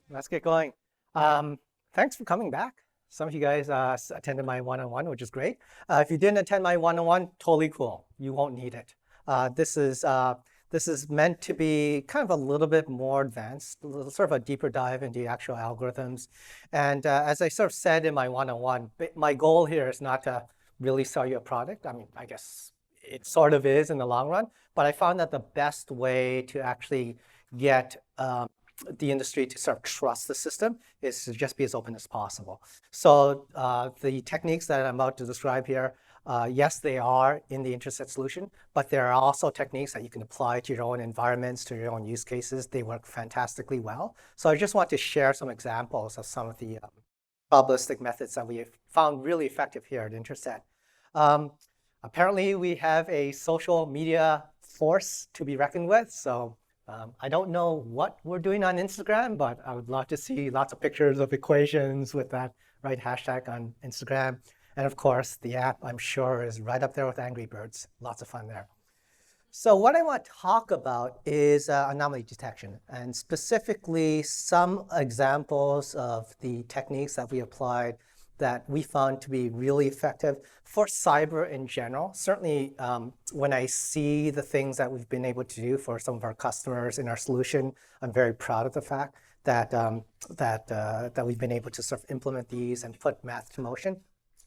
Let's get going. Thanks for coming back. Some of you guys attended my one-on-one, which is great. If you didn't attend my one-on-one, totally cool. You won't need it. This is meant to be kind of a little bit more advanced, a little sort of a deeper dive into the actual algorithms. And as I sort of said in my one-on-one, my goal here is not to really sell you a product. I mean, I guess it sort of is in the long run, but I found that the best way to actually get the industry to sort of trust the system is to just be as open as possible. So the techniques that I'm about to describe here, yes, they are in the Interset solution, but there are also techniques that you can apply to your own environments, to your own use cases. They work fantastically well. So I just want to share some examples of some of the probabilistic methods that we have found really effective here at Interset. Apparently, we have a social media force to be reckoned with. So I don't know what we're doing on Instagram, but I would love to see lots of pictures of equations with that right hashtag on Instagram. And of course, the app, I'm sure, is right up there with Angry Birds. Lots of fun there. So what I want to talk about is anomaly detection, and specifically some examples of the techniques that we applied that we found to be really effective for cyber in general. Certainly, when I see the things that we've been able to do for some of our customers in our solution, I'm very proud of the fact that that we've been able to sort of implement these and put math to motion.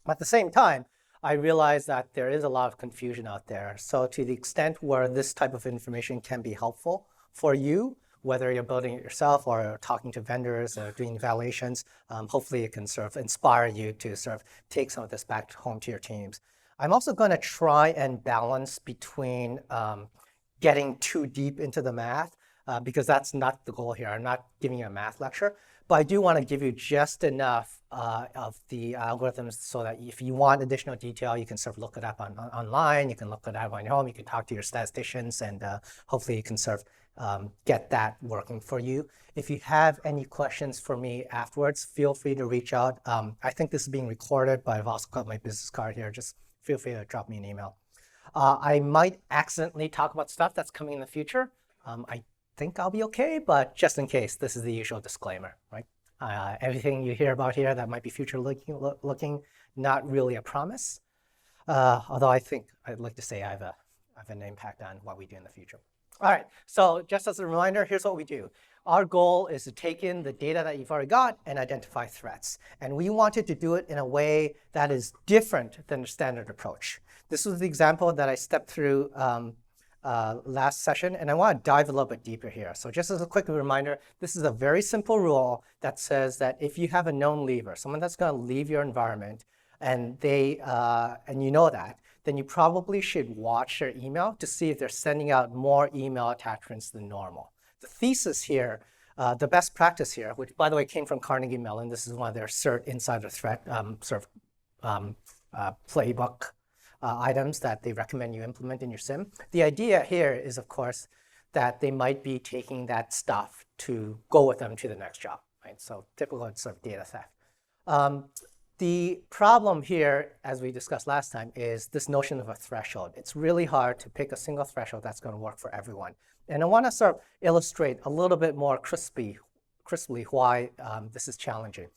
At the same time, I realize that there is a lot of confusion out there. So to the extent where this type of information can be helpful for you, whether you're building it yourself or talking to vendors or doing evaluations, hopefully it can sort of inspire you to sort of take some of this back home to your teams. I'm also going to try and balance between getting too deep into the math, because that's not the goal here. I'm not giving you a math lecture, but I do want to give you just enough of the algorithms so that if you want additional detail, you can sort of look it up online, you can look it up on your home, you can talk to your statisticians, and hopefully you can sort of get that working for you. If you have any questions for me afterwards, feel free to reach out. I think this is being recorded, but I've also got my business card here. Just feel free to drop me an email. I might accidentally talk about stuff that's coming in the future. I think I'll be okay, but just in case, this is the usual disclaimer, right? Everything you hear about here that might be future looking, not really a promise. Although I think I'd like to say I have an impact on what we do in the future. All right, so just as a reminder, here's what we do. Our goal is to take in the data that you've already got and identify threats. And we wanted to do it in a way that is different than the standard approach. This was the example that I stepped through last session, and I want to dive a little bit deeper here. So just as a quick reminder, this is a very simple rule that says that if you have a known leaver, someone that's going to leave your environment, and and you know that, then you probably should watch their email to see if they're sending out more email attachments than normal. The thesis here, the best practice here, which by the way came from Carnegie Mellon, this is one of their CERT insider threat playbook items that they recommend you implement in your SIM. The idea here is, of course, that they might be taking that stuff to go with them to the next job, right? So typical sort of data theft. The problem here, as we discussed last time, is this notion of a threshold. It's really hard to pick a single threshold that's going to work for everyone. And I want to sort of illustrate a little bit more crisply why this is challenging.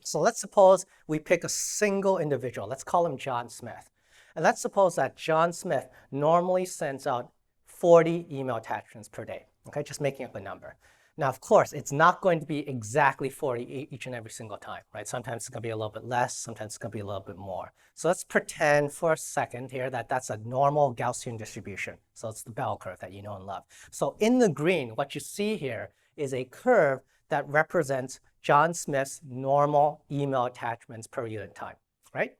So let's suppose we pick a single individual. Let's call him John Smith. And let's suppose that John Smith normally sends out 40 email attachments per day, okay, just making up a number. Now, of course, it's not going to be exactly 40 each and every single time, right? Sometimes it's going to be a little bit less, sometimes it's going to be a little bit more. So let's pretend for a second here that that's a normal Gaussian distribution. So it's the bell curve that you know and love. So in the green, what you see here is a curve that represents John Smith's normal email attachments per unit time, right?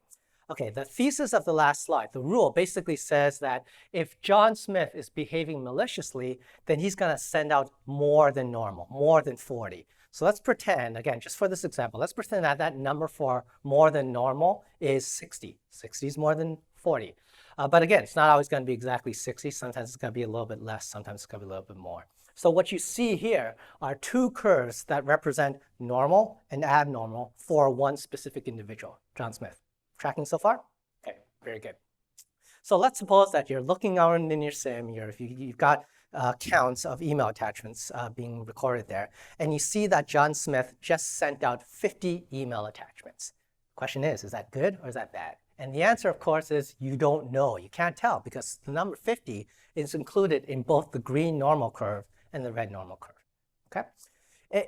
Okay, the thesis of the last slide, the rule basically says that if John Smith is behaving maliciously, then he's going to send out more than normal, more than 40. So let's pretend, again, just for this example, let's pretend that that number for more than normal is 60. 60 is more than 40. But again, it's not always going to be exactly 60. Sometimes it's going to be a little bit less. Sometimes it's going to be a little bit more. So what you see here are two curves that represent normal and abnormal for one specific individual, John Smith. Tracking so far? Okay, very good. So let's suppose that you're looking around in your SIM, you've got counts of email attachments being recorded there. And you see that John Smith just sent out 50 email attachments. Question is that good or is that bad? And the answer, of course, is you don't know. You can't tell because the number 50 is included in both the green normal curve and the red normal curve. Okay?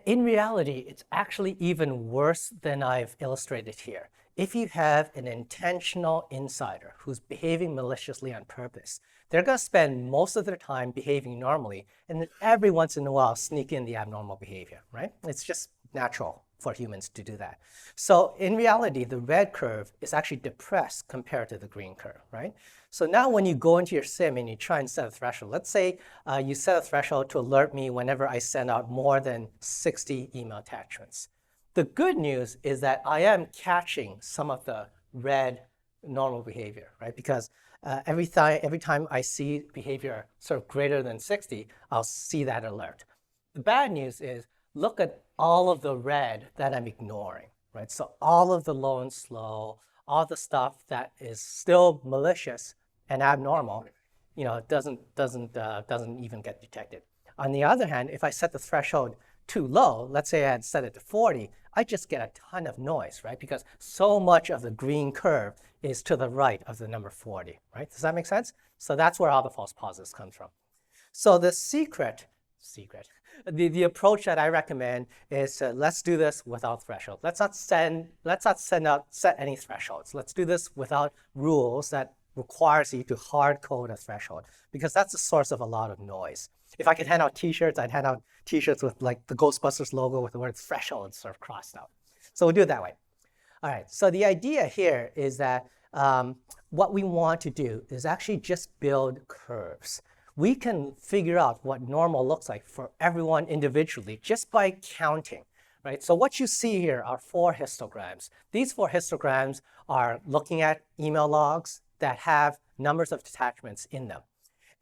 In reality, it's actually even worse than I've illustrated here. If you have an intentional insider who's behaving maliciously on purpose, they're going to spend most of their time behaving normally, and then every once in a while sneak in the abnormal behavior, right? It's just natural for humans to do that. So in reality, the red curve is actually depressed compared to the green curve, right? So now when you go into your sim and you try and set a threshold, let's say you set a threshold to alert me whenever I send out more than 60 email attachments. The good news is that I am catching some of the red normal behavior, right? Because every time I see behavior sort of greater than 60, I'll see that alert. The bad news is look at all of the red that I'm ignoring, right? So all of the low and slow, all the stuff that is still malicious and abnormal, doesn't even get detected. On the other hand, if I set the threshold too low, let's say I had set it to 40, I just get a ton of noise, right? Because so much of the green curve is to the right of the number 40, right? Does that make sense? So that's where all the false positives come from. So the the approach that I recommend is let's do this without threshold. Let's not set any thresholds. Let's do this without rules that requires you to hard code a threshold, because that's the source of a lot of noise. If I could hand out t-shirts, I'd hand out t-shirts with like the Ghostbusters logo with the word threshold sort of crossed out. So we'll do it that way. All right, so the idea here is that what we want to do is actually just build curves. We can figure out what normal looks like for everyone individually just by counting, right? So what you see here are 4 histograms. These 4 histograms are looking at email logs that have numbers of attachments in them.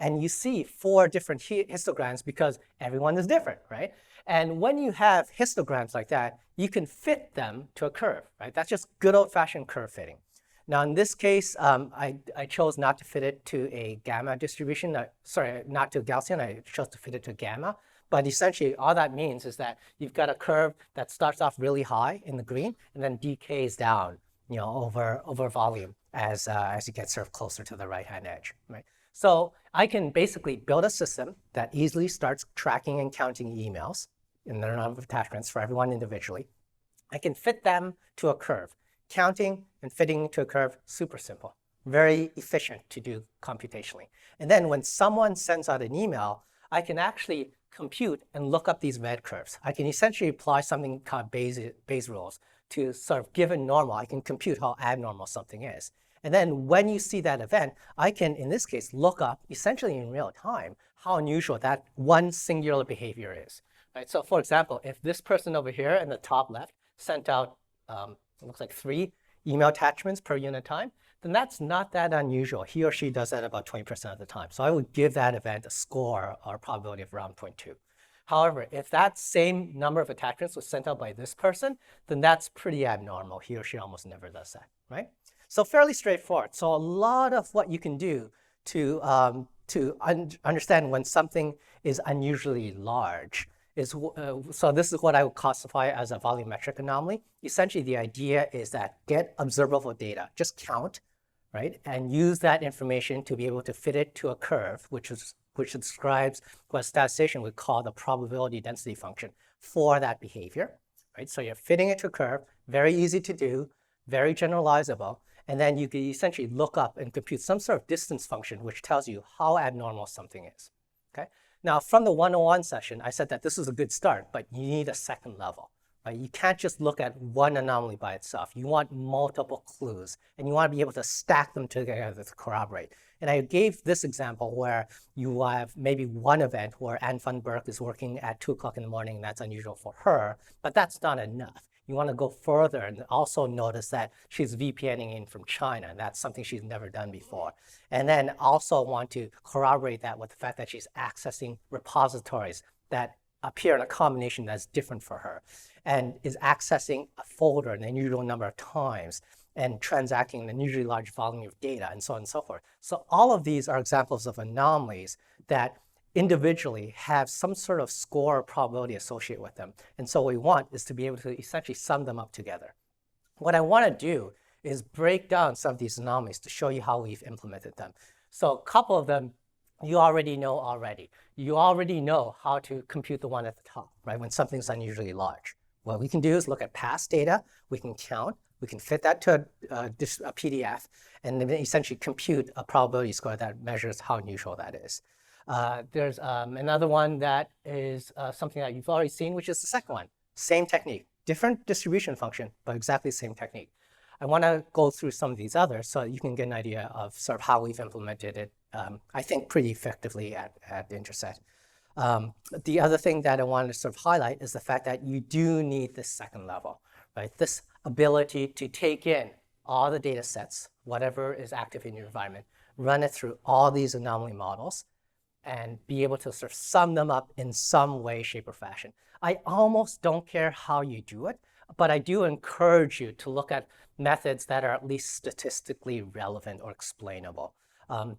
And you see 4 different histograms because everyone is different, right? And when you have histograms like that, you can fit them to a curve, right? That's just good old-fashioned curve fitting. Now, in this case, I chose not to fit it to a gamma distribution. Sorry, not to a Gaussian. I chose to fit it to gamma. But essentially, all that means is that you've got a curve that starts off really high in the green and then decays down, over volume as you get sort of closer to the right-hand edge, right? So I can basically build a system that easily starts tracking and counting emails in their number of attachments for everyone individually. I can fit them to a curve. Counting and fitting to a curve, super simple, very efficient to do computationally. And then when someone sends out an email, I can actually compute and look up these red curves. I can essentially apply something called Bayes rules to sort of given normal. I can compute how abnormal something is. And then when you see that event, I can, in this case, look up essentially in real time how unusual that one singular behavior is. Right? So for example, if this person over here in the top left sent out it looks like 3 email attachments per unit time, then that's not that unusual. He or she does that about 20% of the time. So I would give that event a score or probability of around 0.2. However, if that same number of attachments was sent out by this person, then that's pretty abnormal. He or she almost never does that, right? So fairly straightforward. So a lot of what you can do to understand when something is unusually large is, so this is what I would classify as a volumetric anomaly. Essentially, the idea is that get observable data, just count, right? And use that information to be able to fit it to a curve, which describes what a statistician would call the probability density function for that behavior, right? So you're fitting it to a curve, very easy to do, very generalizable. And then you can essentially look up and compute some sort of distance function, which tells you how abnormal something is, okay? Now, from the 101 session, I said that this is a good start, but you need a second level, right? You can't just look at one anomaly by itself. You want multiple clues, and you want to be able to stack them together to corroborate. And I gave this example where you have maybe one event where Anne van Berk is working at 2 o'clock in the morning, and that's unusual for her, but that's not enough. You want to go further and also notice that she's VPNing in from China, and that's something she's never done before. And then also want to corroborate that with the fact that she's accessing repositories that appear in a combination that's different for her, and is accessing a folder an unusual number of times, and transacting an unusually large volume of data, and so on and so forth. So all of these are examples of anomalies that individually have some sort of score or probability associated with them. And so what we want is to be able to essentially sum them up together. What I want to do is break down some of these anomalies to show you how we've implemented them. So a couple of them you already know already. You already know how to compute the one at the top, right, when something's unusually large. What we can do is look at past data, we can count, we can fit that to a PDF, and then essentially compute a probability score that measures how unusual that is. There's another one that is something that you've already seen, which is the second one. Same technique, different distribution function, but exactly the same technique. I want to go through some of these others so that you can get an idea of sort of how we've implemented it, I think, pretty effectively at Interset. The other thing that I wanted to sort of highlight is the fact that you do need this second level, right? This ability to take in all the data sets, whatever is active in your environment, run it through all these anomaly models, and be able to sort of sum them up in some way, shape, or fashion. I almost don't care how you do it, but I do encourage you to look at methods that are at least statistically relevant or explainable.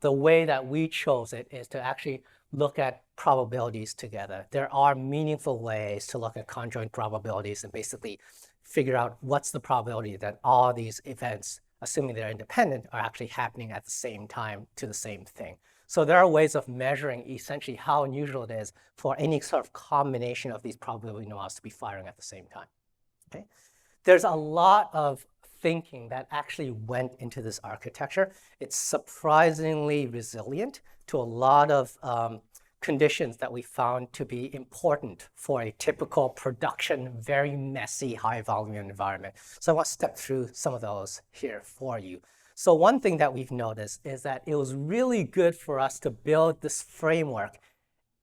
The way that we chose it is to actually look at probabilities together. There are meaningful ways to look at conjoint probabilities and basically figure out what's the probability that all these events, assuming they're independent, are actually happening at the same time to the same thing. So there are ways of measuring essentially how unusual it is for any sort of combination of these probability models to be firing at the same time. Okay? There's a lot of thinking that actually went into this architecture. It's surprisingly resilient to a lot of conditions that we found to be important for a typical production, very messy, high volume environment. So I want to step through some of those here for you. So one thing that we've noticed is that it was really good for us to build this framework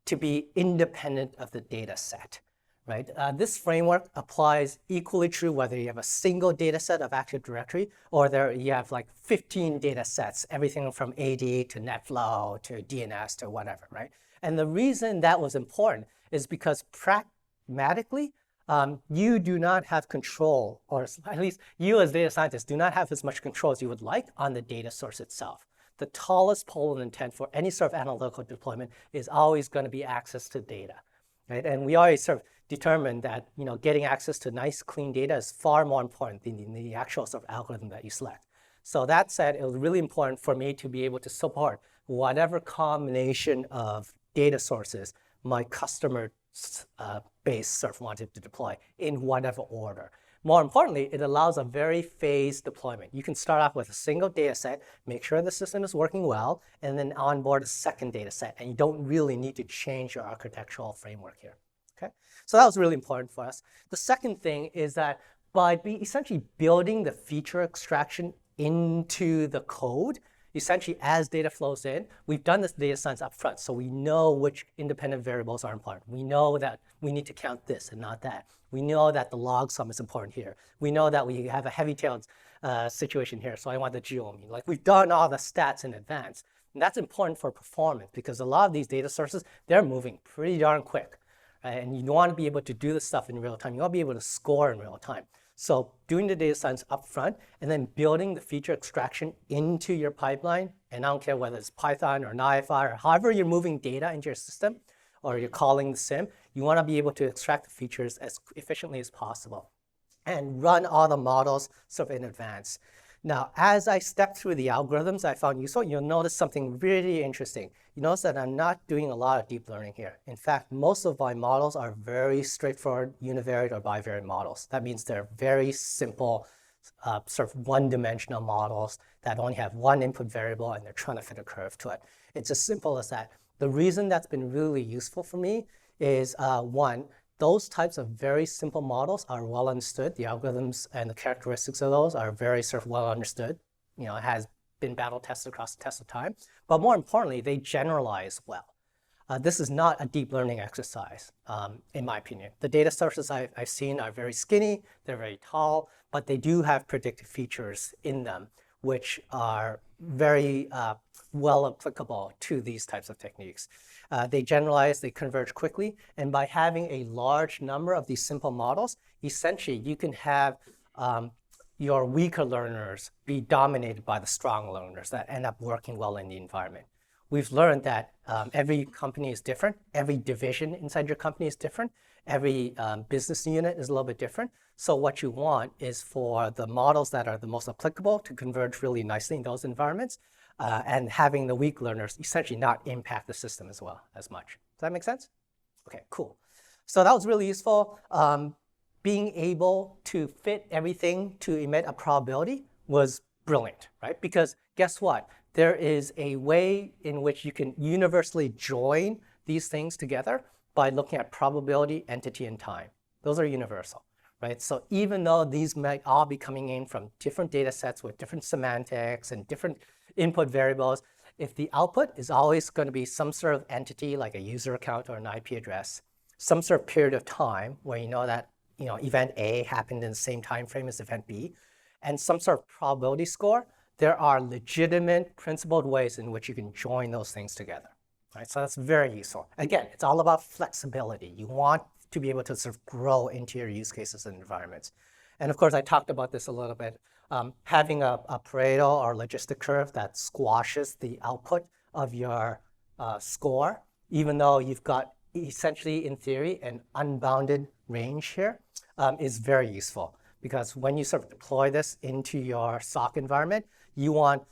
to be independent of the data set. Right? This framework applies equally true whether you have a single data set of Active Directory or you have like 15 data sets, everything from AD to NetFlow to DNS to whatever, right? And the reason that was important is because pragmatically, you do not have control, or at least you as data scientists do not have as much control as you would like on the data source itself. The tallest pole of intent for any sort of analytical deployment is always going to be access to data. Right? And we always sort of determined that getting access to nice, clean data is far more important than the actual sort of algorithm that you select. So that said, it was really important for me to be able to support whatever combination of data sources my customer base sort of wanted to deploy in whatever order. More importantly, it allows a very phased deployment. You can start off with a single data set, make sure the system is working well, and then onboard a second data set. And you don't really need to change your architectural framework here. Okay? So that was really important for us. The second thing is that by essentially building the feature extraction into the code, essentially as data flows in, we've done this data science up front. So we know which independent variables are important. We know that we need to count this and not that. We know that the log sum is important here. We know that we have a heavy-tailed situation here, so I want the geomean. Like, we've done all the stats in advance. And that's important for performance because a lot of these data sources, they're moving pretty darn quick. Right? And you want to be able to do this stuff in real time. You want to be able to score in real time. So doing the data science up front and then building the feature extraction into your pipeline, and I don't care whether it's Python or NiFi or however you're moving data into your system or you're calling the SIM, you want to be able to extract the features as efficiently as possible and run all the models sort of in advance. Now, as I step through the algorithms I found useful, you'll notice something really interesting. You notice that I'm not doing a lot of deep learning here. In fact, most of my models are very straightforward univariate or bivariate models. That means they're very simple, sort of one-dimensional models that only have one input variable and they're trying to fit a curve to it. It's as simple as that. The reason that's been really useful for me is, one, those types of very simple models are well understood. The algorithms and the characteristics of those are very sort of well understood. It has been battle tested across the test of time. But more importantly, they generalize well. This is not a deep learning exercise, in my opinion. The data sources I've seen are very skinny, they're very tall, but they do have predictive features in them, which are very well applicable to these types of techniques. They generalize, they converge quickly, and by having a large number of these simple models, essentially you can have your weaker learners be dominated by the strong learners that end up working well in the environment. we've learned that every company is different. Every division inside your company is different. Every business unit is a little bit different. So what you want is for the models that are the most applicable to converge really nicely in those environments, and having the weak learners essentially not impact the system as much. Does that make sense? Okay, cool. So that was really useful. Being able to fit everything to emit a probability was brilliant, right? Because guess what? There is a way in which you can universally join these things together by looking at probability, entity, and time. Those are universal, right? So even though these might all be coming in from different data sets with different semantics and different input variables, if the output is always going to be some sort of entity like a user account or an IP address, some sort of period of time where you know that event A happened in the same time frame as event B, and some sort of probability score, there are legitimate principled ways in which you can join those things together. Right? So that's very useful. Again, it's all about flexibility. You want to be able to sort of grow into your use cases and environments. And of course, I talked about this a little bit. Having a Pareto or logistic curve that squashes the output of your score, even though you've got essentially, in theory, an unbounded range here, is very useful. Because when you sort of deploy this into your SOC environment, you want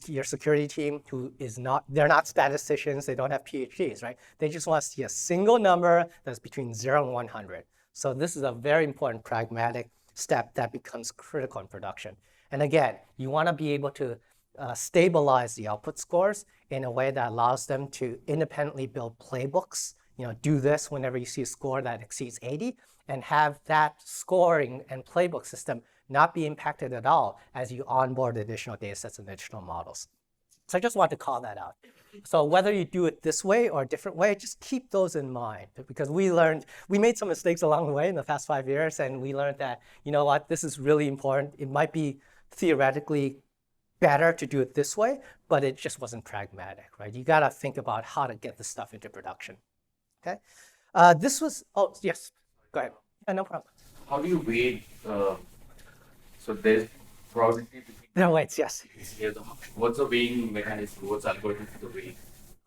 your security team who is not, they're not statisticians, they don't have PhDs, right? They just want to see a single number that's between 0 and 100. So this is a very important pragmatic step that becomes critical in production. And again, you want to be able to stabilize the output scores in a way that allows them to independently build playbooks. Do this whenever you see a score that exceeds 80, and have that scoring and playbook system not be impacted at all as you onboard additional data sets and additional models. So I just want to call that out. So whether you do it this way or a different way, just keep those in mind, because we made some mistakes along the way in the past 5 years, and we learned that, this is really important. It might be theoretically better to do it this way, but it just wasn't pragmatic, right? You got to think about how to get this stuff into production. Okay. Oh, yes, go ahead. Yeah, no problem. How do you weight, so there's probability between... There are weights, yes. What's the weighing mechanism? What's the algorithm for the weight?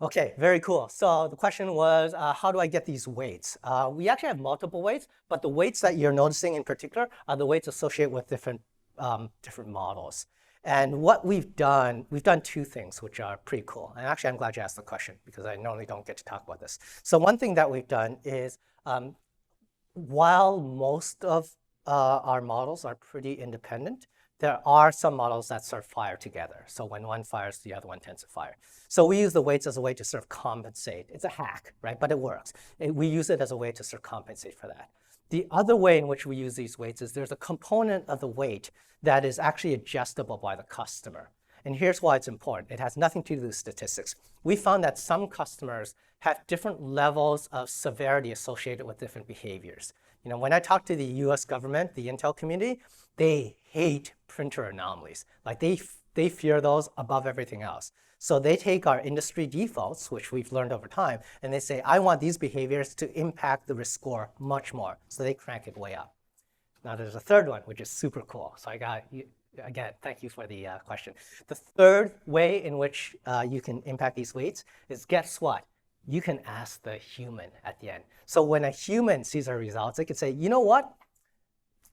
Okay, very cool. So the question was, how do I get these weights? We actually have multiple weights, but the weights that you're noticing in particular are the weights associated with different models. And what we've done two things which are pretty cool. And actually, I'm glad you asked the question, because I normally don't get to talk about this. So one thing that we've done is, while most of our models are pretty independent, there are some models that sort of fire together. So when one fires, the other one tends to fire. So we use the weights as a way to sort of compensate. It's a hack, right? But it works. We use it as a way to sort of compensate for that. The other way in which we use these weights is there's a component of the weight that is actually adjustable by the customer. And here's why it's important. It has nothing to do with statistics. We found that some customers have different levels of severity associated with different behaviors. When I talk to the US government, the Intel community, they hate printer anomalies. Like they fear those above everything else. So they take our industry defaults, which we've learned over time, and they say, I want these behaviors to impact the risk score much more. So they crank it way up. Now there's a third one, which is super cool. So again, thank you for the question. The third way in which you can impact these weights is, guess what? You can ask the human at the end. So when a human sees our results, they can say, you know what?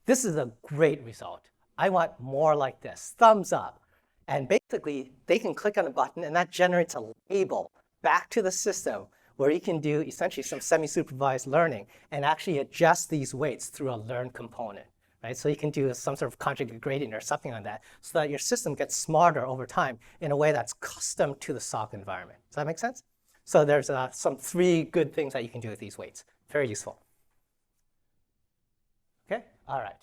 This is a great result. I want more like this, thumbs up. And basically, they can click on a button, and that generates a label back to the system where you can do essentially some semi-supervised learning and actually adjust these weights through a learn component, right? So you can do some sort of conjugate gradient or something like that so that your system gets smarter over time in a way that's custom to the SOC environment. Does that make sense? So there's some 3 good things that you can do with these weights. Very useful. Okay, all right.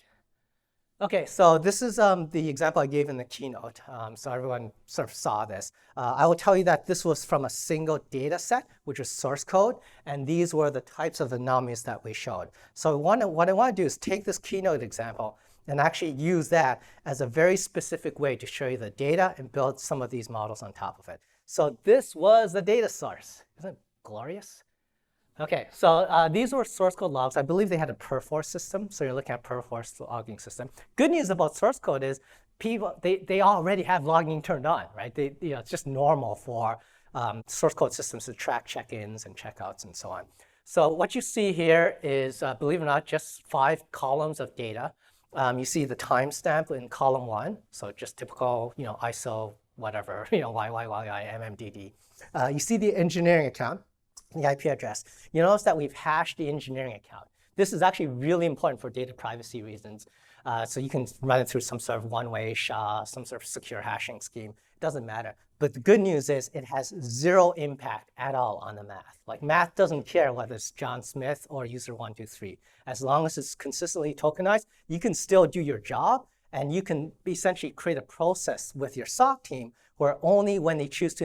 Okay, so this is the example I gave in the keynote, so everyone sort of saw this. I will tell you that this was from a single data set, which is source code, and these were the types of anomalies that we showed. So what I want to do is take this keynote example and actually use that as a very specific way to show you the data and build some of these models on top of it. So this was the data source. Isn't it glorious? Okay, so these were source code logs. I believe they had a per-force system, so you're looking at per-force logging system. Good news about source code is people, they already have logging turned on, right? It's just normal for source code systems to track check-ins and checkouts and so on. So what you see here is, believe it or not, just 5 columns of data. You see the timestamp in column 1, so just typical, ISO, whatever, YYYI, MMDD. You see the engineering account, the IP address. You notice that we've hashed the engineering account. This is actually really important for data privacy reasons. So you can run it through some sort of one-way SHA, some sort of secure hashing scheme. It doesn't matter. But the good news is it has 0 impact at all on the math. Like math doesn't care whether it's John Smith or user 123. As long as it's consistently tokenized, you can still do your job, and you can essentially create a process with your SOC team where only when they choose to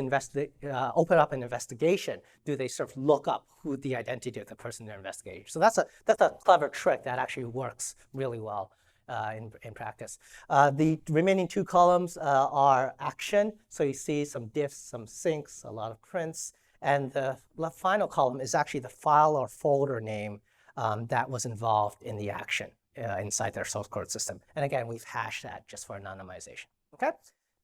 open up an investigation do they sort of look up who the identity of the person they're investigating. So that's a clever trick that actually works really well in practice. The remaining 2 columns are action. So you see some diffs, some syncs, a lot of prints. And the final column is actually the file or folder name that was involved in the action inside their source code system. And again, we've hashed that just for anonymization. Okay?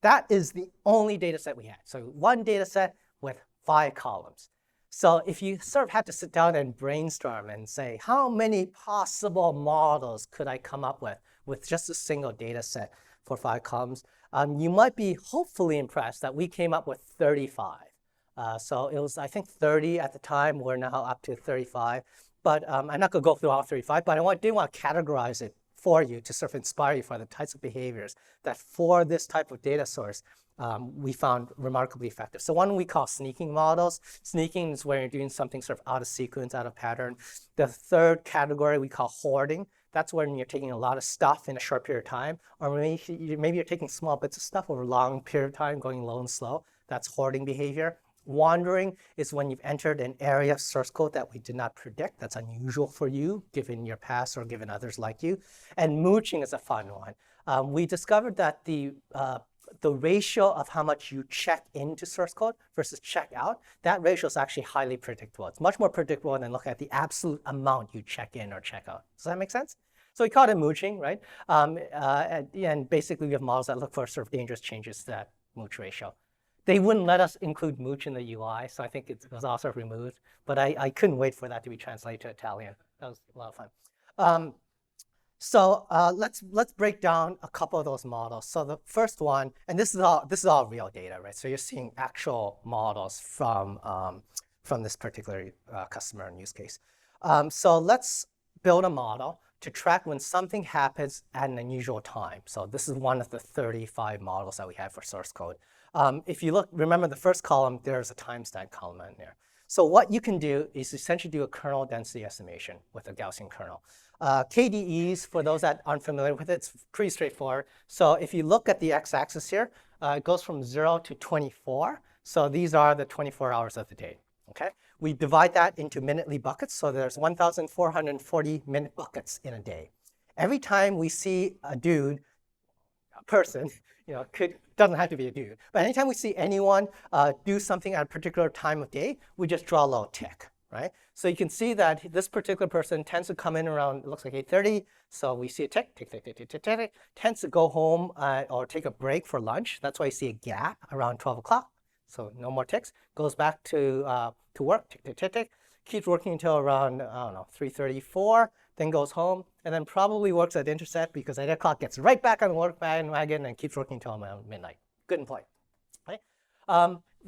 That is the only data set we had. So 1 data set with 5 columns. So if you sort of had to sit down and brainstorm and say, how many possible models could I come up with just a single data set for 5 columns, you might be hopefully impressed that we came up with 35. So it was, I think, 30 at the time. We're now up to 35. But I'm not going to go through all 35, but I did want to categorize it for you to sort of inspire you for the types of behaviors that for this type of data source, we found remarkably effective. So one we call sneaking models. Sneaking is where you're doing something sort of out of sequence, out of pattern. The third category we call hoarding. That's when you're taking a lot of stuff in a short period of time, or maybe you're taking small bits of stuff over a long period of time, going low and slow. That's hoarding behavior. Wandering is when you've entered an area of source code that we did not predict. That's unusual for you, given your past or given others like you. And mooching is a fun one. We discovered that the ratio of how much you check into source code versus check out, that ratio is actually highly predictable. It's much more predictable than looking at the absolute amount you check in or check out. Does that make sense? So we call it mooching, right? And basically, we have models that look for sort of dangerous changes to that mooch ratio. They wouldn't let us include mooch in the UI, so I think it was also removed. But I couldn't wait for that to be translated to Italian. That was a lot of fun. So let's break down a couple of those models. So the first one, and this is all real data, right? So you're seeing actual models from this particular customer and use case. So let's build a model to track when something happens at an unusual time. So this is one of the 35 models that we have for source code. If you remember the first column, there's a timestamp column in there. So what you can do is essentially do a kernel density estimation with a Gaussian kernel. KDEs, for those that aren't familiar with it, it's pretty straightforward. So if you look at the x-axis here, it goes from 0 to 24. So these are the 24 hours of the day. Okay? We divide that into minutely buckets. So there's 1,440 minute buckets in a day. Every time we see a person, doesn't have to be a dude, but anytime we see anyone do something at a particular time of day, we just draw a little tick, right? So you can see that this particular person tends to come in around, it looks like 8:30. So we see a tick, tick, tick, tick, tick, tick, tick, tends to go home or take a break for lunch. That's why you see a gap around 12 o'clock. So no more ticks. Goes back to work, tick, tick, tick, tick. Keeps working until around, 3:34. Then goes home, and then probably works at Interset because at 8 o'clock gets right back on the work wagon and keeps working until midnight. Good employee. Right?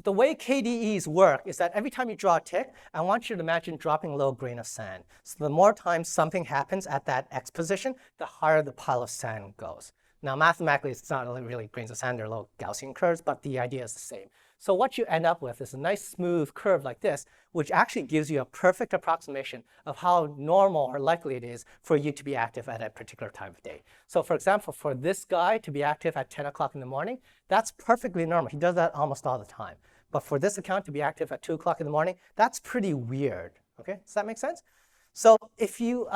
The way KDEs work is that every time you draw a tick, I want you to imagine dropping a little grain of sand. So the more times something happens at that X position, the higher the pile of sand goes. Now, mathematically, it's not really grains of sand. They're little Gaussian curves, but the idea is the same. So what you end up with is a nice smooth curve like this, which actually gives you a perfect approximation of how normal or likely it is for you to be active at a particular time of day. So for example, for this guy to be active at 10 o'clock in the morning, that's perfectly normal. He does that almost all the time. But for this account to be active at 2 o'clock in the morning, that's pretty weird. Okay, does that make sense? So if you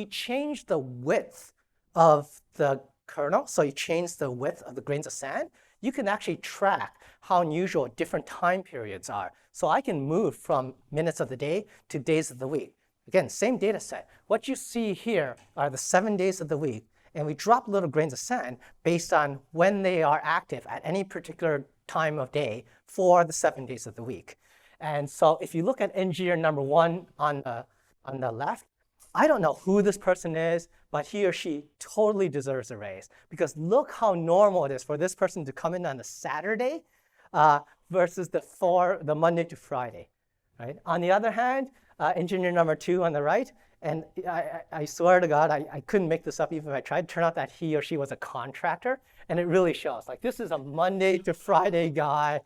change the width of the kernel, so you change the width of the grains of sand, you can actually track how unusual different time periods are. So I can move from minutes of the day to days of the week. Again, same data set. What you see here are the 7 days of the week, and we drop little grains of sand based on when they are active at any particular time of day for the 7 days of the week. And so if you look at engineer number 1 on the left, I don't know who this person is, but he or she totally deserves a raise, because look how normal it is for this person to come in on a Saturday versus the Monday to Friday, right? On the other hand, engineer number 2 on the right, and I swear to God, I couldn't make this up even if I tried. Turned out that he or she was a contractor, and it really shows. Like, this is a Monday to Friday guy,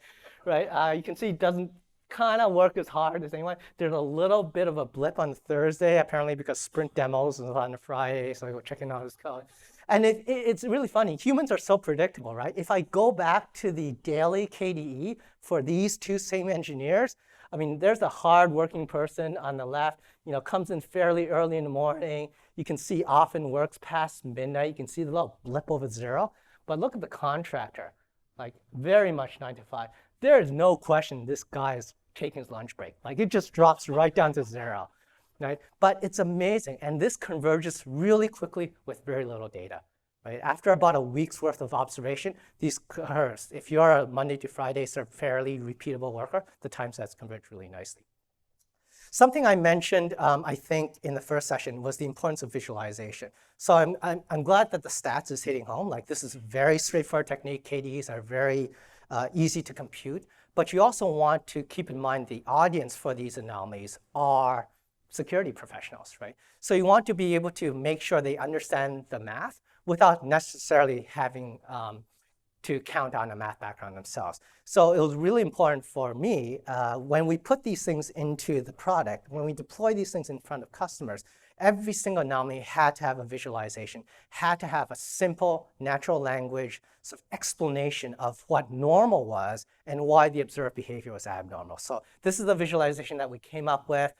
right? You can see he doesn't kind of work as hard as anyone. There's a little bit of a blip on Thursday, apparently because sprint demos is on a Friday, so we're checking out his code. And it's really funny. Humans are so predictable, right? If I go back to the daily KDE for these two same engineers, I mean, there's a hard-working person on the left, comes in fairly early in the morning. You can see often works past midnight. You can see the little blip over 0. But look at the contractor, like very much 9 to 5. There is no question this guy is taking his lunch break. Like, it just drops right down to 0, right? But it's amazing, and this converges really quickly with very little data, right? After about a week's worth of observation, these curves, if you're a Monday to Friday sort of fairly repeatable worker, the time sets converge really nicely. Something I mentioned, I think, in the first session was the importance of visualization. So I'm glad that the stats is hitting home. Like, this is a very straightforward technique. KDEs are very easy to compute. But you also want to keep in mind the audience for these anomalies are security professionals, right? So you want to be able to make sure they understand the math without necessarily having to count on a math background themselves. So it was really important for me when we put these things into the product, when we deploy these things in front of customers, every single anomaly had to have a visualization, had to have a simple natural language sort of explanation of what normal was and why the observed behavior was abnormal. So this is the visualization that we came up with.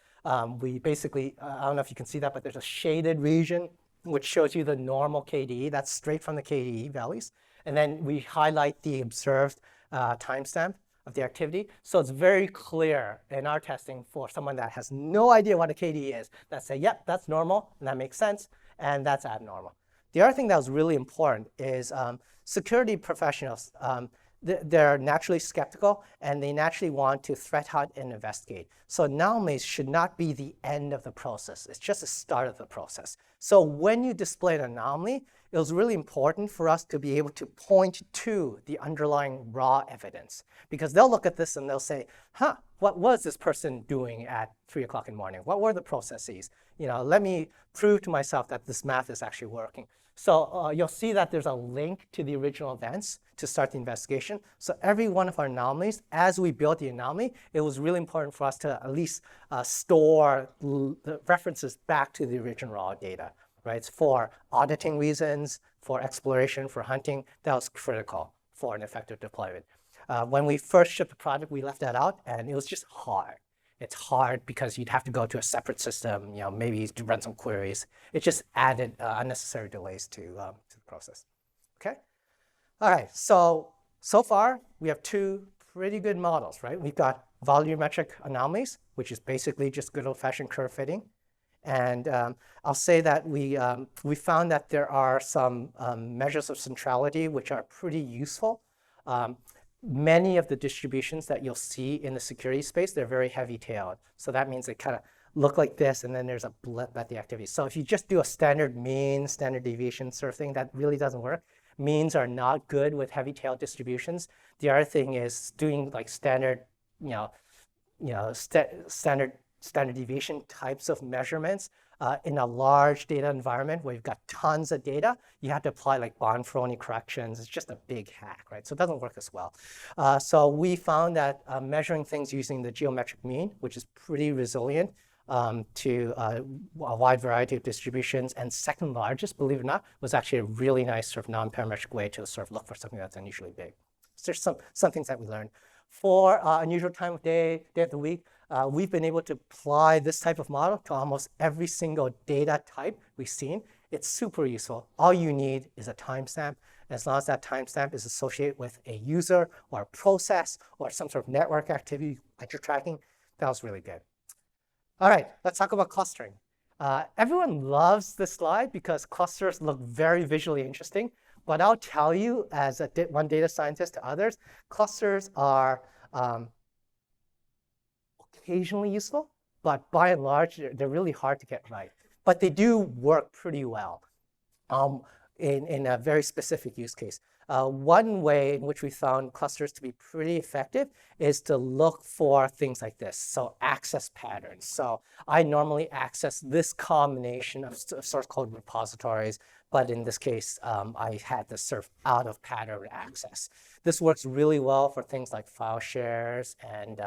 We basically, I don't know if you can see that, but there's a shaded region which shows you the normal KDE. That's straight from the KDE values. And then we highlight the observed timestamp of the activity. So it's very clear in our testing for someone that has no idea what a KDE is, that say, yep, that's normal, and that makes sense, and that's abnormal. The other thing that was really important is security professionals, they're naturally skeptical, and they naturally want to threat hunt and investigate. So anomalies should not be the end of the process. It's just the start of the process. So when you display an anomaly, it was really important for us to be able to point to the underlying raw evidence, because they'll look at this and they'll say, huh, what was this person doing at 3 o'clock in the morning? What were the processes? Let me prove to myself that this math is actually working. So you'll see that there's a link to the original events to start the investigation. So every one of our anomalies, as we built the anomaly, it was really important for us to at least store the references back to the original raw data, right? For auditing reasons, for exploration, for hunting, that was critical for an effective deployment. When we first shipped the product, we left that out, and it was just hard. It's hard because you'd have to go to a separate system, maybe to run some queries. It just added unnecessary delays to the process. Okay? All right, so far, we have two pretty good models, right? We've got volumetric anomalies, which is basically just good old-fashioned curve fitting. And I'll say that we found that there are some measures of centrality which are pretty useful. Many of the distributions that you'll see in the security space, they're very heavy-tailed. So that means they kind of look like this, and then there's a blip at the activity. So if you just do a standard mean, standard deviation sort of thing, that really doesn't work. Means are not good with heavy-tailed distributions. The other thing is doing like standard, standard deviation types of measurements in a large data environment where you've got tons of data. You have to apply like Bonferroni corrections. It's just a big hack, right? So it doesn't work as well. So we found that measuring things using the geometric mean, which is pretty resilient to a wide variety of distributions, and second largest, believe it or not, was actually a really nice sort of non-parametric way to sort of look for something that's unusually big. So there's some things that we learned. For unusual time of day of the week, we've been able to apply this type of model to almost every single data type we've seen. It's super useful. All you need is a timestamp. As long as that timestamp is associated with a user or a process or some sort of network activity that you're tracking, that was really good. All right, let's talk about clustering. Everyone loves this slide because clusters look very visually interesting. But I'll tell you, as one data scientist to others, clusters are occasionally useful, but by and large, they're really hard to get right. But they do work pretty well in a very specific use case. One way in which we found clusters to be pretty effective is to look for things like this, so access patterns. So I normally access this combination of source code repositories, but in this case, I had this sort of out-of-pattern access. This works really well for things like file shares and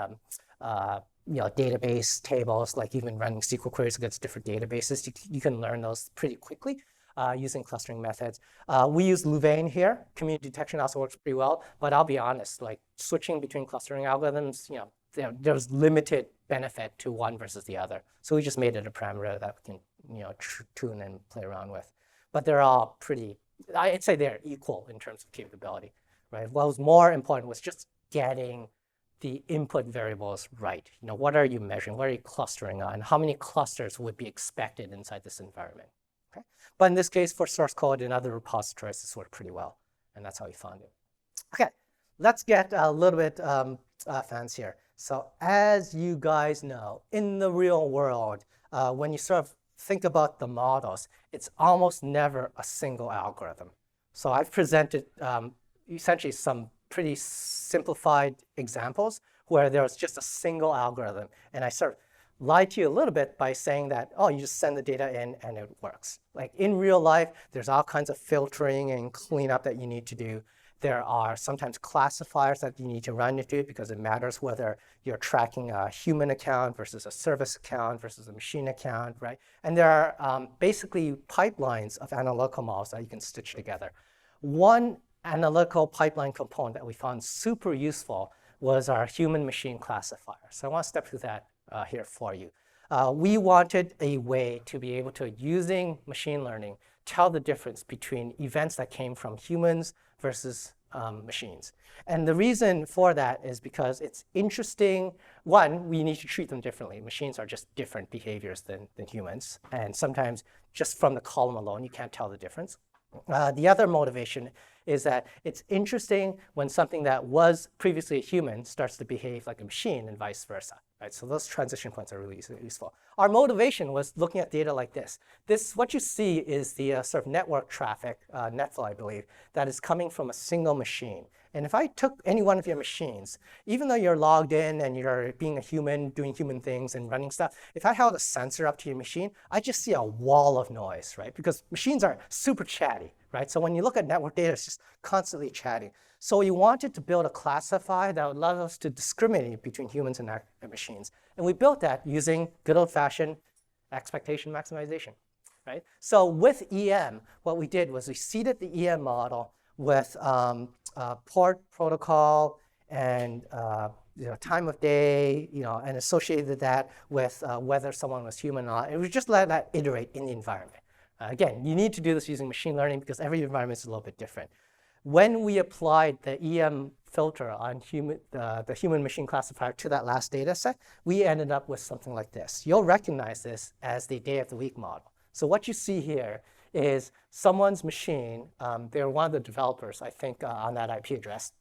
database tables, like even running SQL queries against different databases. You can learn those pretty quickly using clustering methods. We use Louvain here. Community detection also works pretty well, but I'll be honest, like switching between clustering algorithms, there's limited benefit to one versus the other. So we just made it a parameter that we can tune and play around with. But they're all pretty, I'd say they're equal in terms of capability, right? What was more important was just getting the input variables right. What are you measuring? What are you clustering on? How many clusters would be expected inside this environment? Okay? But in this case, for source code and other repositories, this worked pretty well. And that's how we found it. Okay, let's get a little bit fancier. So as you guys know, in the real world, when you sort of think about the models, it's almost never a single algorithm. So I've presented essentially some pretty simplified examples where there's just a single algorithm. And I sort of lied to you a little bit by saying that, oh, you just send the data in and it works. Like in real life, there's all kinds of filtering and cleanup that you need to do. There are sometimes classifiers that you need to run into because it matters whether you're tracking a human account versus a service account versus a machine account, right? And there are basically pipelines of analytical models that you can stitch together. One analytical pipeline component that we found super useful was our human machine classifier. So I want to step through that here for you. We wanted a way to be able to, using machine learning, tell the difference between events that came from humans versus machines. And the reason for that is because it's interesting. One, we need to treat them differently. Machines are just different behaviors than humans. And sometimes just from the column alone, you can't tell the difference. The other motivation is that it's interesting when something that was previously a human starts to behave like a machine and vice versa, right? So those transition points are really useful. Our motivation was looking at data like this. What you see is the sort of network traffic, NetFlow, I believe, that is coming from a single machine. And if I took any one of your machines, even though you're logged in and you're being a human, doing human things and running stuff, if I held a sensor up to your machine, I just see a wall of noise, right? Because machines are super chatty, right? So when you look at network data, it's just constantly chatting. So we wanted to build a classifier that would allow us to discriminate between humans and machines. And we built that using good old-fashioned expectation maximization, right? So with EM, what we did was we seeded the EM model with port protocol and time of day, and associated that with whether someone was human or not. And we just let that iterate in the environment. Again, you need to do this using machine learning because every environment is a little bit different. When we applied the EM filter on the human machine classifier to that last data set, we ended up with something like this. You'll recognize this as the day of the week model. So what you see here is someone's machine. They're one of the developers, I think, on that IP address.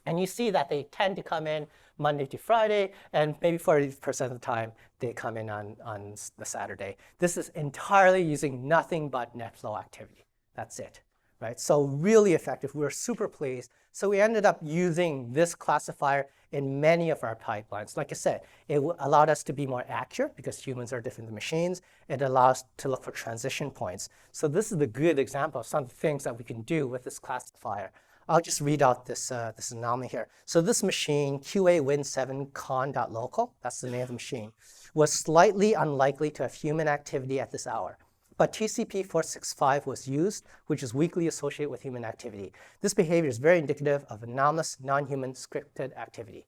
And you see that they tend to come in Monday to Friday, and maybe 40% of the time, they come in on the Saturday. This is entirely using nothing but NetFlow activity. That's it, right? So really effective. We were super pleased. So we ended up using this classifier in many of our pipelines. Like I said, it allowed us to be more accurate because humans are different than machines. It allows us to look for transition points. So this is a good example of some things that we can do with this classifier. I'll just read out this anomaly here. So this machine, QA-Win7con.local, that's the name of the machine, was slightly unlikely to have human activity at this hour. But TCP 465 was used, which is weakly associated with human activity. This behavior is very indicative of anomalous, non-human scripted activity.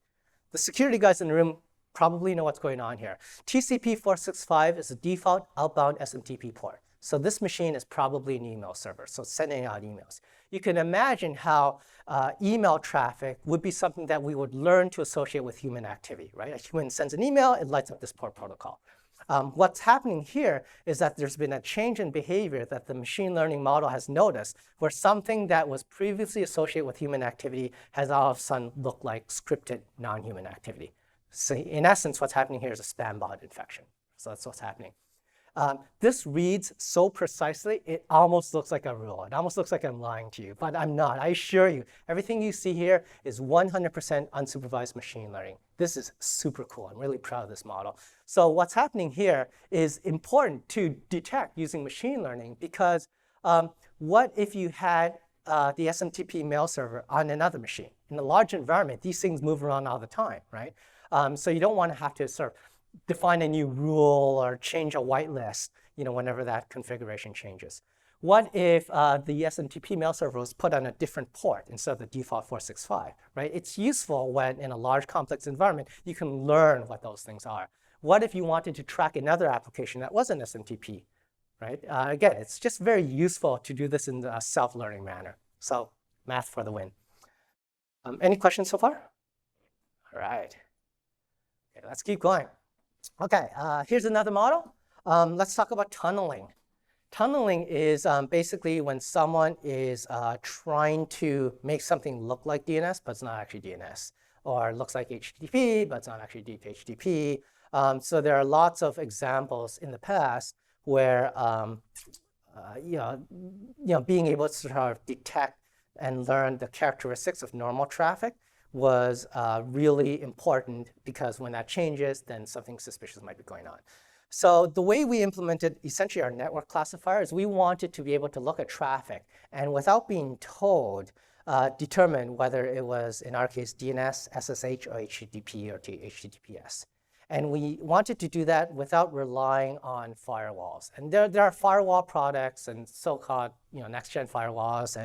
The security guys in the room probably know what's going on here. TCP 465 is a default outbound SMTP port. So this machine is probably an email server, so it's sending out emails. You can imagine how email traffic would be something that we would learn to associate with human activity, right? A human sends an email, it lights up this port protocol. What's happening here is that there's been a change in behavior that the machine learning model has noticed, where something that was previously associated with human activity has all of a sudden looked like scripted non-human activity. So in essence, what's happening here is a spam bot infection. So that's what's happening. This reads so precisely, it almost looks like a rule. It almost looks like I'm lying to you, but I'm not. I assure you, everything you see here is 100% unsupervised machine learning. This is super cool. I'm really proud of this model. So what's happening here is important to detect using machine learning, because what if you had the SMTP mail server on another machine? In a large environment, these things move around all the time, right? So you don't want to have to sort of define a new rule or change a whitelist, whenever that configuration changes. What if the SMTP mail server was put on a different port instead of the default 465, right? It's useful when in a large complex environment, you can learn what those things are. What if you wanted to track another application that wasn't SMTP, right? Again, it's just very useful to do this in a self-learning manner. So math for the win. Any questions so far? All right. Okay, let's keep going. Okay, here's another model. Let's talk about tunneling. Tunneling is basically when someone is trying to make something look like DNS, but it's not actually DNS, or looks like HTTP, but it's not actually deep HTTP. So there are lots of examples in the past where being able to sort of detect and learn the characteristics of normal traffic was really important, because when that changes, then something suspicious might be going on. So the way we implemented essentially our network classifier is we wanted to be able to look at traffic and, without being told, determine whether it was, in our case, DNS, SSH, or HTTP or HTTPS. And we wanted to do that without relying on firewalls. And there are firewall products and so-called next-gen firewalls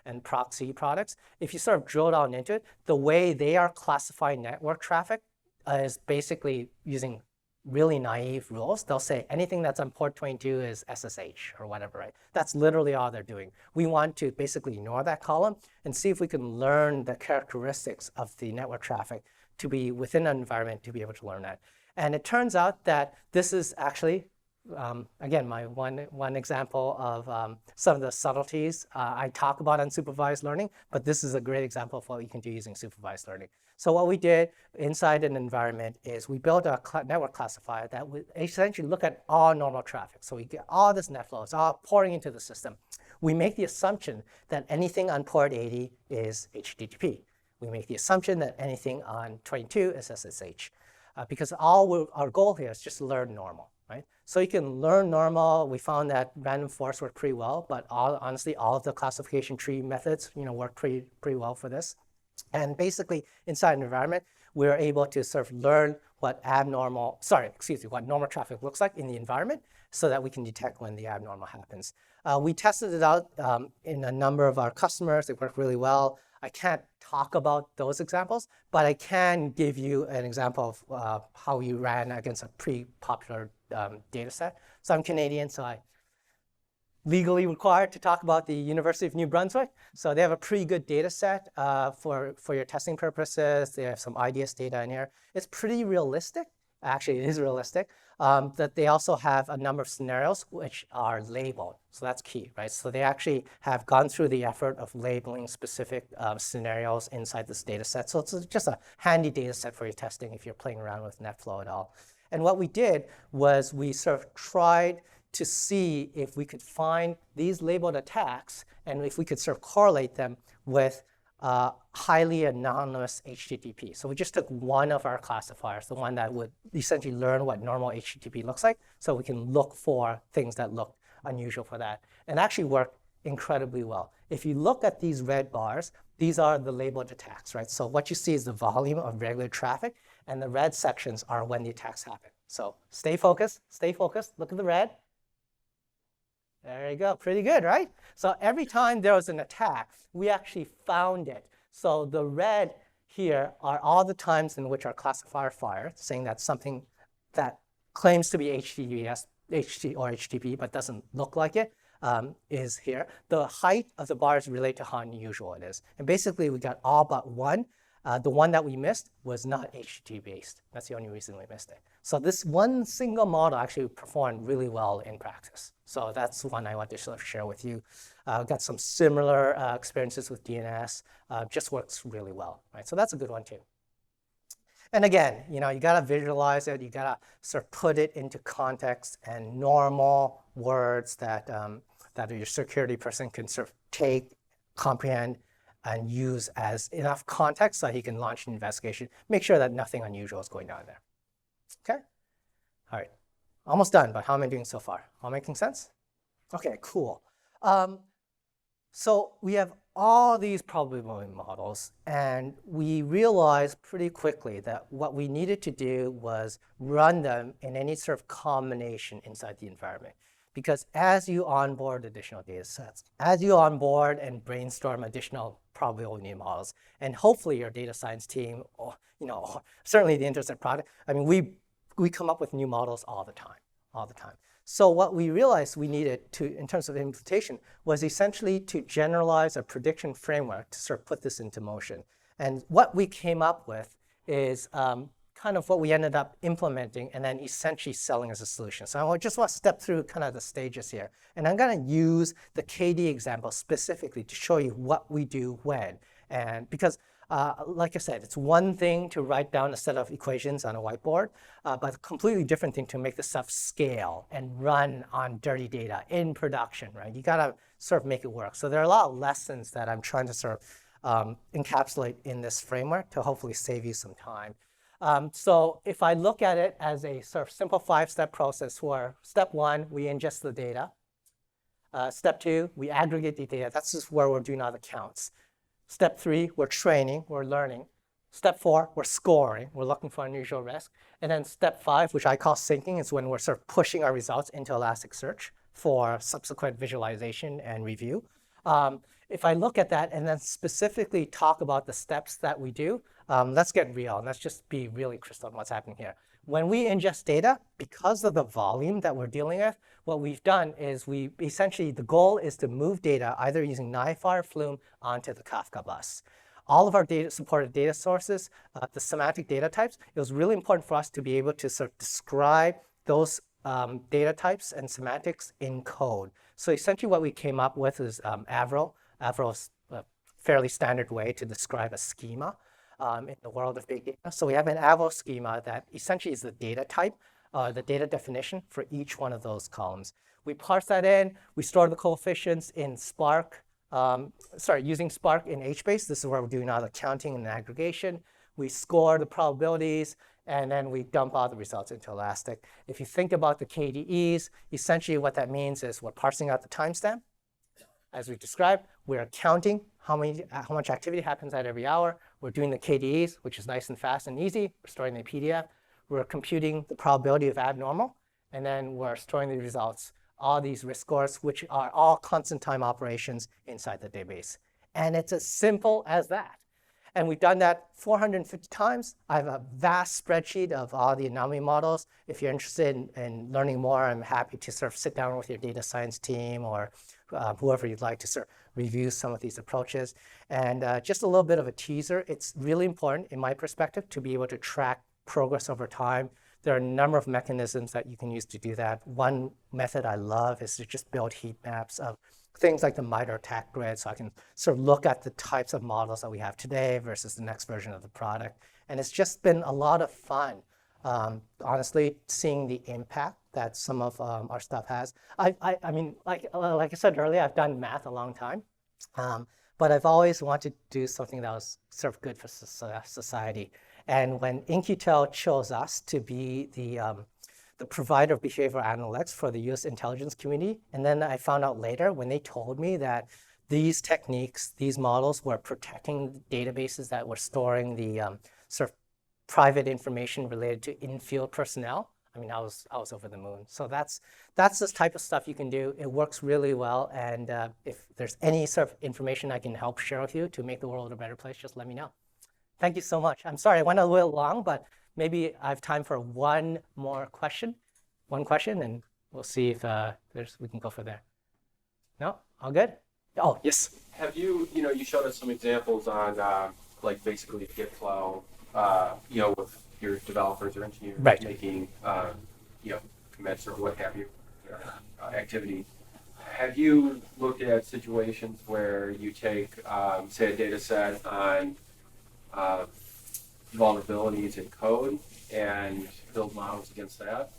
and proxy products. If you sort of drill down into it, the way they are classifying network traffic is basically using really naive rules. They'll say anything that's on port 22 is SSH or whatever, right? That's literally all they're doing. We want to basically ignore that column and see if we can learn the characteristics of the network traffic to be within an environment to be able to learn that. And it turns out that this is actually, again, my one example of some of the subtleties I talk about unsupervised learning, but this is a great example of what you can do using supervised learning. So what we did inside an environment is we built a network classifier that would essentially look at all normal traffic. So we get all this NetFlow, it's all pouring into the system. We make the assumption that anything on port 80 is HTTP. We make the assumption that anything on 22 is SSH. Because our goal here is just to learn normal, right? So you can learn normal. We found that random forest worked pretty well, but honestly, all of the classification tree methods, work pretty well for this. And basically, inside an environment, we're able to sort of learn what normal traffic looks like in the environment, so that we can detect when the abnormal happens. We tested it out in a number of our customers. It worked really well. I can't talk about those examples, but I can give you an example of how we ran against a pretty popular data set. So I'm Canadian, so I'm legally required to talk about the University of New Brunswick. So they have a pretty good data set for your testing purposes. They have some IDS data in here. It's pretty realistic. Actually, it is realistic. That they also have a number of scenarios which are labeled. So that's key, right? So they actually have gone through the effort of labeling specific scenarios inside this data set. So it's just a handy data set for your testing if you're playing around with NetFlow at all. And what we did was we sort of tried to see if we could find these labeled attacks and if we could sort of correlate them with highly anonymous HTTP. So we just took one of our classifiers, the one that would essentially learn what normal HTTP looks like, so we can look for things that look unusual for that, and actually worked incredibly well. If you look at these red bars, these are the labeled attacks, right? So what you see is the volume of regular traffic, and the red sections are when the attacks happen. So stay focused, look at the red. There you go, pretty good, right? So every time there was an attack, we actually found it. So the red here are all the times in which our classifier fired, saying that something that claims to be HTTPS, or HTTP, but doesn't look like it, is here. The height of the bars relate to how unusual it is. And basically, we got all but one. The one that we missed was not HTTP based. That's the only reason we missed it. So this one single model actually performed really well in practice. So that's one I want to sort of share with you. Got some similar experiences with DNS. Just works really well, right? So that's a good one too. And again, you gotta visualize it. You gotta sort of put it into context and normal words that that your security person can sort of take, comprehend, and use as enough context so he can launch an investigation. Make sure that nothing unusual is going on there. Okay. All right. Almost done. But how am I doing so far? All making sense? Okay. Cool. So we have all these probability models, and we realized pretty quickly that what we needed to do was run them in any sort of combination inside the environment. Because as you onboard additional data sets, as you onboard and brainstorm additional probability models, and hopefully your data science team, or certainly the Interset product, I mean, we come up with new models all the time. So what we realized we needed to, in terms of implementation, was essentially to generalize a prediction framework to sort of put this into motion. And what we came up with is kind of what we ended up implementing and then essentially selling as a solution. So I just want to step through kind of the stages here. And I'm going to use the KD example specifically to show you what we do when. And because like I said, it's one thing to write down a set of equations on a whiteboard, but a completely different thing to make the stuff scale and run on dirty data in production, right? You gotta sort of make it work. So there are a lot of lessons that I'm trying to sort of encapsulate in this framework to hopefully save you some time. So if I look at it as a sort of simple 5-step process where step 1, we ingest the data. Step 2, we aggregate the data. That's just where we're doing all the counts. Step 3, we're training, we're learning. Step 4, we're scoring, we're looking for unusual risk. And then step 5, which I call syncing, is when we're sort of pushing our results into Elasticsearch for subsequent visualization and review. If I look at that and then specifically talk about the steps that we do, let's get real and let's just be really crystal on what's happening here. When we ingest data, because of the volume that we're dealing with, what we've done is the goal is to move data either using NiFi or Flume onto the Kafka bus. All of our supported data sources, the semantic data types, it was really important for us to be able to sort of describe those data types and semantics in code. So essentially what we came up with is Avro. Avro is a fairly standard way to describe a schema in the world of big data. So we have an Avro schema that essentially is the data type, the data definition for each one of those columns. We parse that in, we store the coefficients in Spark, using Spark in HBase. This is where we're doing all the counting and aggregation. We score the probabilities, and then we dump all the results into Elastic. If you think about the KDEs, essentially what that means is we're parsing out the timestamp. As we described, we're counting how much activity happens at every hour. We're doing the KDEs, which is nice and fast and easy. We're storing the PDF. We're computing the probability of abnormal, and then we're storing the results, all these risk scores, which are all constant time operations inside the database. And it's as simple as that. And we've done that 450 times. I have a vast spreadsheet of all the anomaly models. If you're interested in learning more, I'm happy to sort of sit down with your data science team or whoever you'd like to sort of review some of these approaches. And just a little bit of a teaser, it's really important, in my perspective, to be able to track progress over time. There are a number of mechanisms that you can use to do that. One method I love is to just build heat maps of things like the MITRE ATT&CK grid, so I can sort of look at the types of models that we have today versus the next version of the product. And it's just been a lot of fun, honestly, seeing the impact that some of our stuff has. I mean, like I said earlier, I've done math a long time, but I've always wanted to do something that was sort of good for society. And when In-Q-Tel chose us to be the provider of behavioral analytics for the US intelligence community, and then I found out later when they told me that these techniques, these models were protecting databases that were storing the sort of private information related to in-field personnel. I mean, I was over the moon. So that's the type of stuff you can do. It works really well. And if there's any sort of information I can help share with you to make the world a better place, just let me know. Thank you so much. I'm sorry, I went a little long, but maybe I have time for one more question. One question, and we'll see if we can go for there. No? All good? Oh, yes. Have you showed us some examples on like basically NetFlow, with your developers or engineers Right. making, commits or what have you, activity. Have you looked at situations where you take, say, a data set on vulnerabilities in code and build models against that?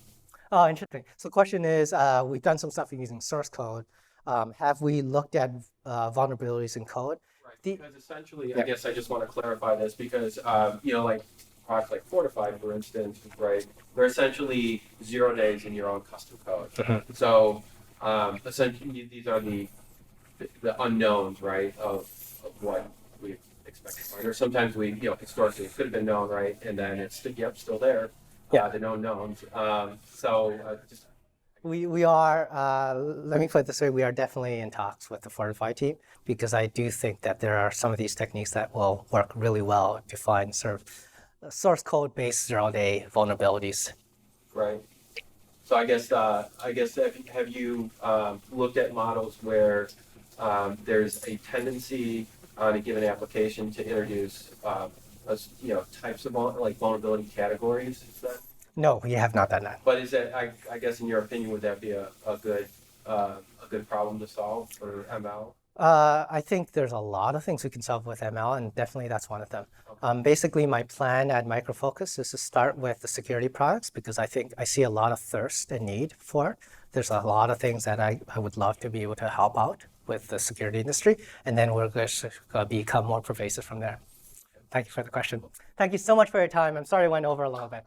Oh, interesting. So the question is, we've done some stuff using source code. Have we looked at vulnerabilities in code? Right, The- because essentially, I Yeah. guess I just want to clarify this because, like products like Fortify, for instance, right, they're essentially 0 days in your own custom code. So essentially, these are the unknowns, right, of what we expect to find. Or sometimes historically it could have been known, right, and then it's still there, Yeah. the known knowns. Just We are, let me put it this way, we are definitely in talks with the Fortify team because I do think that there are some of these techniques that will work really well to find sort of source code-based 0-day vulnerabilities. right. So I guess have you looked at models where there's a tendency on a given application to introduce types of like vulnerability categories? Is that, No, we have not done that. but is that I guess in your opinion would that be a good problem to solve for ML? I think there's a lot of things we can solve with ML, and definitely that's one of them. Basically, my plan at Micro Focus is to start with the security products because I think I see a lot of thirst and need for it. There's a lot of things that I would love to be able to help out with the security industry, and then we're going to become more pervasive from there. Thank you for the question. Thank you so much for your time. I'm sorry I went over a little bit.